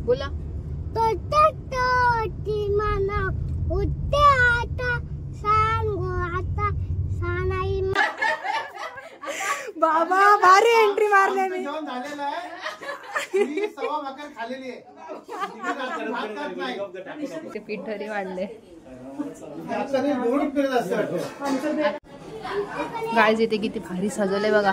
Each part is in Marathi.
बोला बाबा भारी एंट्री मारले मी पिठरी वाढले गाईज इथे किती भारी सजवलंय बघा.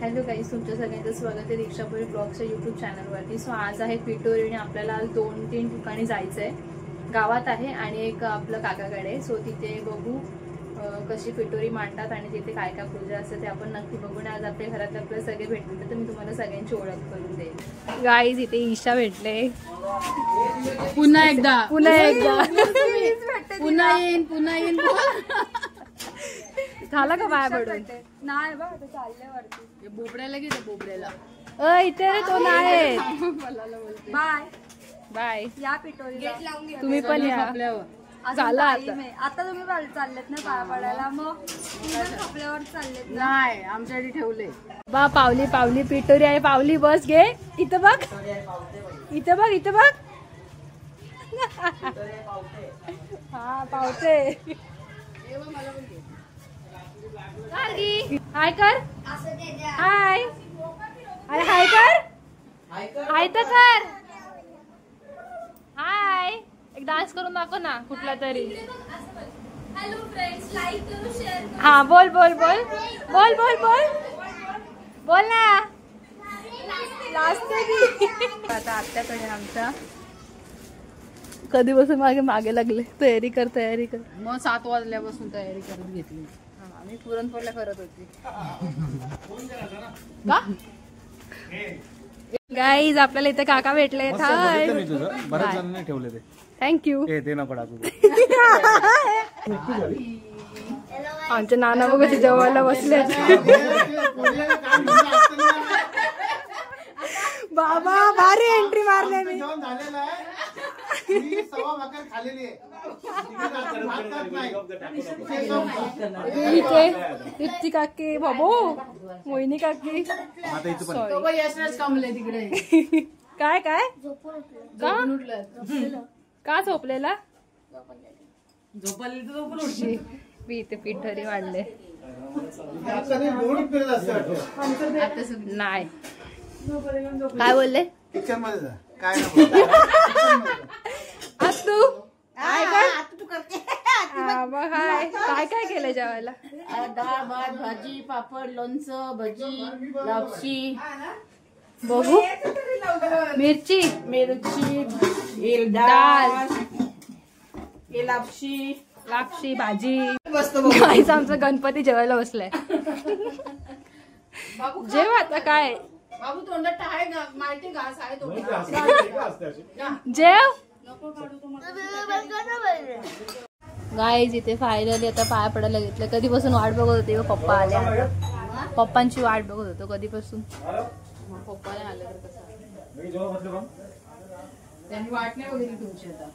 हॅलो गाईज, तुमच्या सगळ्यांचं स्वागत आहे दीक्षापुरी ब्लॉगच्या यूट्यूब चॅनलवरती. सो आज आहे पिठोरी आणि आपल्याला 2-3 ठिकाणी जायचं आहे. गावात आहे आणि एक आपलं काकाकडे. सो तिथे बघू कशी पिठोरी मांडतात आणि तिथे काय काय पूजा असते ते आपण नक्की बघू. आज आपल्या घरातले आपले सगळे भेटले तर मी तुम्हाला सगळ्यांची ओळख करून देईन. गाईज इथे ईशा भेटले पुन्हा एकदा पुन्हा येईन झालं का बाय पडून नाही बा चालले वरती बोबड्याला गेलं बोबड्याला इथे रे तो नाही. बाय बाय या पिठोरी तुम्ही पण या. झालं आता तुम्ही चाललेत ना पाया पडायला मग आपल्यावर चाललेत नाही आमच्यासाठी ठेवले बा. पावली पावली पिठोरी आहे. पावली बस घे इथं बघ इथं बघ इथं बघ हा पावते. हाय कर हाय अरे हाय कर हाय तर कर हाय. एक डान्स करून दाखव ना कुठला तरी. हॅलो फ्रेंड्स, लाईक करू शेअर करू. हा बोल बोल बोल बोल बोल बोल बोल ना. लास्ट आता आत्याकडे आमच्या कधीपासून मागे लागले. तयारी कर तयारी कर. मग 7 वाजल्यापासून तयारी करत घेतली. मी पुरणपोळ्या करत होती का गाईज. आपल्याला इथे काका भेटले. बऱ्याच जणांनी ठेवले ते. थँक्यू. ते नको टाकू. आमच्या नाना बघ जेवायला बसले. बाबा भारी एंट्री मारले मी. इथे काकी बाबू मोहिनी काकी तिकडे काय काय का झोपलेला मी इथे पिठोरी वाढले नाही. काय बोलले काय तू काय काय केलं जेवायला. डाळ भात भाजी पापड लोणचं भजी लापशी बघू मिरची डाळ लापशी भाजी. काहीच आमचं गणपती जेवायला बसलाय. जेव आता काय बाबू तोंडात आहे माहिती घास आहे तो जेव. गाईज इथे फायनली आता पाया पडायला घेतलं. कधीपासून वाट बघत होते पप्पा आले. पप्पांची वाट बघत होतो कधीपासून. पप्पा नाही आले तर कसं त्यांनी वाट नाही बघितली तुमची आता.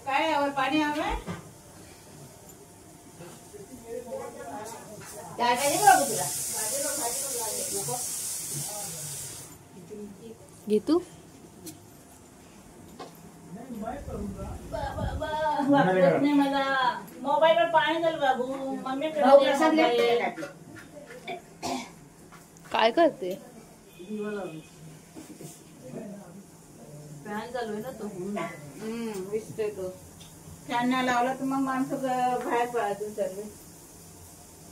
काय हवं पाणी हवं घे तू. मला मोबाईल वर पाणी झालं बाबू. मम्मी काय करते. फॅन चालू आहे ना तो. विसतोय तो. फॅन नाही लावला तर मग माणसं बाहेर पडायचं सर्व.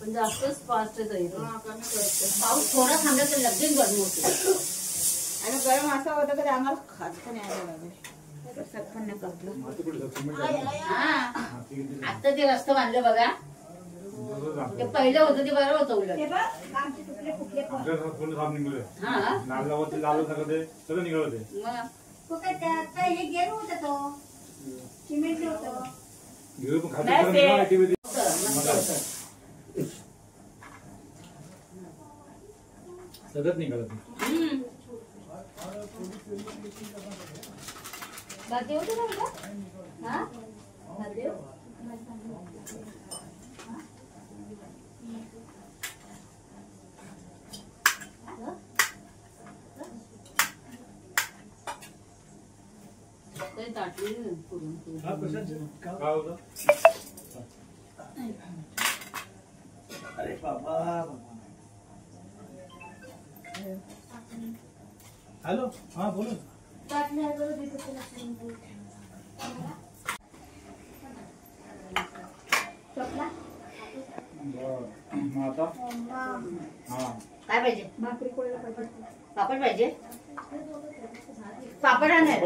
पण जास्तच फास्ट आहे. पाऊस थोडा थांबला तर लगेच गरम होतो. आणि गरम असा होता तर आम्हाला खास पण यायला लागेल. आता ते रस्ता बांधलं बघा. ते पहिलं होतं ते बरं होतं उलट. हे गेलं होतं तो सिमेंट होतं. सतत निघाला दादी होते ना बेटा? हा? दादी हो? ते ताटली करून ठेव. अरे बाबा हॅलो हा बोला आता काय पाहिजे? पापड पाहिजे? पापड आणणार.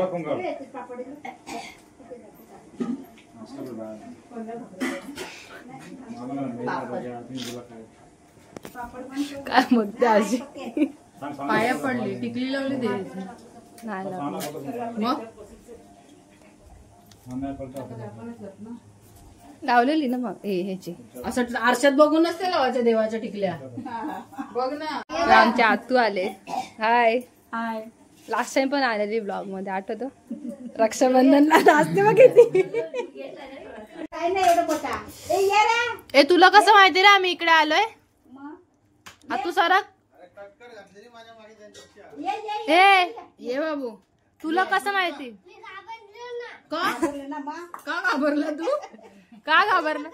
काय मग आजी पाया पडली टिकली लावली दे नाही मग लावलेली ना मग ह्याची असं आरशात बघूनच ते लावायच्या देवाच्या टिकल्या बघ ना. आमचे आतू आले. हाय हाय. लास्ट टाइम पण आलेली ब्लॉग मध्ये आठवत रक्षाबंधनला नाचते बघ किती. काय नाही एवढं मोठा. ए ये रे. ए तुला कसं माहिती रे आम्ही इकडे आलोय? आतू सरक. ए ये बाबू तुला कसं माहिती? का का घाबरला तू? का घाबरला?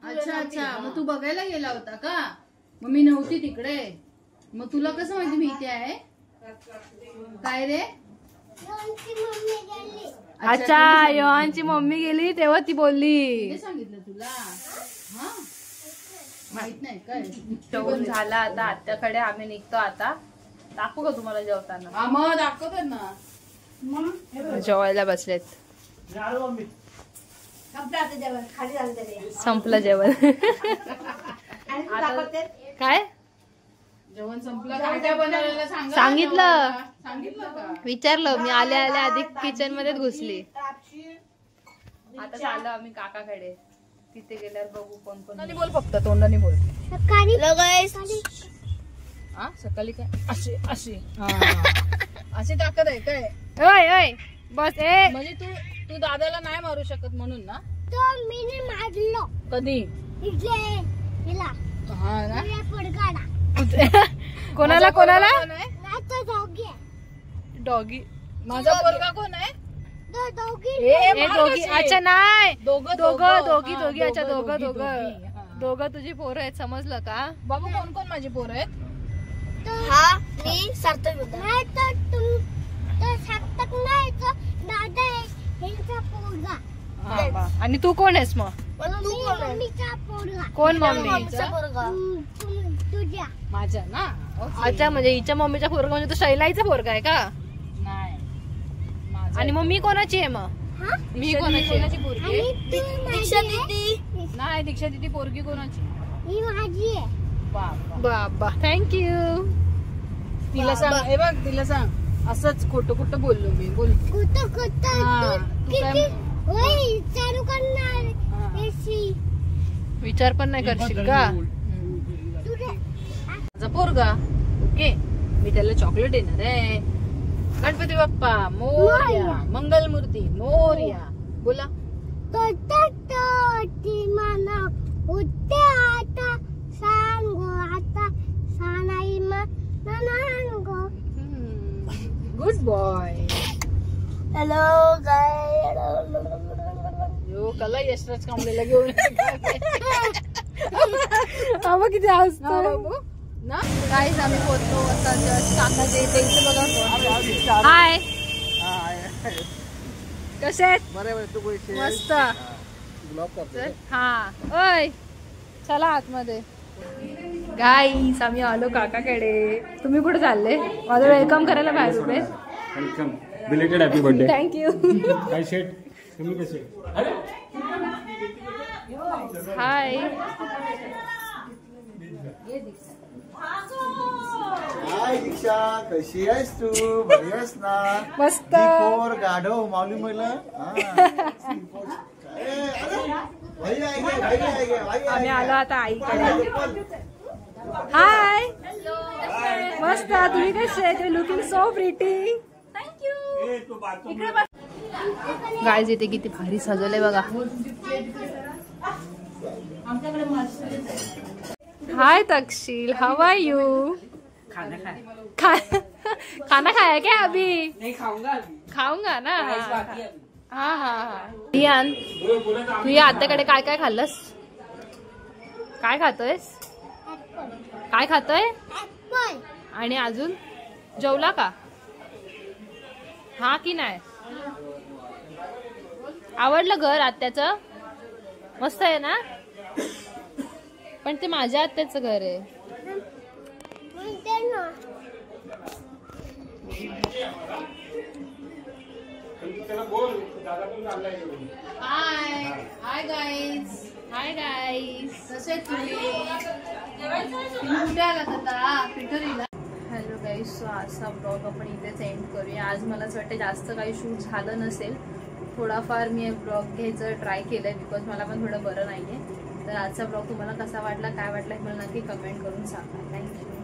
अच्छा अच्छा मग तू बघायला गेला होता का? मग मी नव्हती तिकडे. मग तुला कसं माहिती मी इथे आहे? काय रे? अच्छा योहानची मम्मी गेली तेव्हा ती बोलली. हे सांगितलं तुला? हा माहित नाही काय? जेवण झालं आता आत्याकडे. आम्ही निघतो आता. दाखवू का तुम्हाला जेवताना? हा मग दाखवतात ना. जेवायला बसलेत. खाली झालं तरी. संपलं जेवण. आणि तू दाखवते? काय जेवण संपलं. काय काय बनवलेलं सांगा. सांगितलं. सांगितलं का? विचारलं मी आल्या आल्या आधी किचन मध्येच घुसली. आता चाललो आम्ही काकाकडे. तिथे गेल्यावर बघू कोण कोण. बोल फक्त तोंडाने बोल. हा सकाळी काय अशी अशी अशी ताकद आहे काय? ओय ओय बस ए. म्हणजे तू तू दादाला नाही मारू शकत म्हणून ना? तो मी मारलो. कधी? हिला. हा ना. कोणाला कोणाला? दोघी. डॉगी. माझा पोरगा कोण आहे? ए दोघी. अच्छा नाही दोघं दोघं दोघी हा, दोघी. अच्छा दोघं दोघी, दोघं हा. दोघं तुझी पोरं आहेत. समजलं का? बाबू कोण कोण माझी पोरं आहेत? हा मी सार्थक होता. नाही तर तो सार्थक नाही तो दादा ह्यांचा पोरगा. हा, वा. आणि तू कोण आहेस मग? तू मम्मीचा पोरगा. कोण मम्मी? मम्मीचा पोरगा. तुझ्या. माझ्या ना. अच्छा म्हणजे हिच्या मम्मीचा पोरगा म्हणजे तो शैलाईचा पोरगा आहे का? नाही माझा. आणि मग मी कोणाची आहे मग? मी कोणाची आहे? कोणाची पोरगी आहे? दीक्षा दीदी. नाही दीक्षा दीदी पोरगी कोणाची? ही माझी आहे. बाबा बाबा थँक्यू. तिला सांग. हे बघ तिला सांग असंच खोटं खोटं बोललो मी. बोल. कुठं हा, कुठं तू काय- होय चालू करणार. हा. एसी. विचार पण नाही करशील का? माझा पोरगा. ओके मी त्याला चॉकलेट देणार आहे. गणपती बाप्पा मोरया. मंगलमूर्ती मोरया. बोला. ती मना उठते आता सांगो आता सानाई नानांगो. Good boy. Hello guy. यो कला यशराज कांबळेला घेऊन आम्हा किती हसतो बाबू ना. काहीच. आम्ही पोहोचलो आता जस्ट काकाच्या इथे. इथे बघा. हाय कसे आहेत? मस्त. चल, हा ओय चला आतमध्ये. गाईस आम्ही आलो काकाकडे. तुम्ही कुठे चालले? माझं वेलकम करायला बाहेर उभे. Welcome belated happy birthday. Thank you. काय शेट तुम्ही कसे? हाय हाय दीक्षा कशी आहेस तू? बरी आहेस ना? मस्त. फोर गाढव माऊली महिला. आम्ही आलो आता आईकडे. हाय मस्त तुम्ही कसे आहे? Looking so pretty. गाईज इथे किती भारी सजवलंय बघा. हाय तक्षिल, हाउ आर यू? खाना खाया क्या अभी? नहीं खाऊंगा ना. हा हा हा. रियान तू या आत्याकडे काय काय खाल्लंस? काय खातोयस? काय खातोय? आणि अजून जेवला का? हा की नाही? आवडलं घर आत्याचं? मस्त आहे ना? पण ते माझ्या आत्याचं घर आहे. हाय गाईज कसे तुम्ही? कुठे आलात आता? पिठोरीला. हॅलो गाईज, सो आजचा ब्लॉग आपण इथेच एंड करूया. आज मला असं वाटतं जास्त काही शूट झालं नसेल. थोडाफार मी ब्लॉग घ्यायचं ट्राय केलंय बिकॉज मला पण थोडं बरं नाहीये. तर आजचा ब्लॉग तुम्हाला कसा वाटला, काय वाटला हे मला नक्की कमेंट करून सांगा. थँक्यू.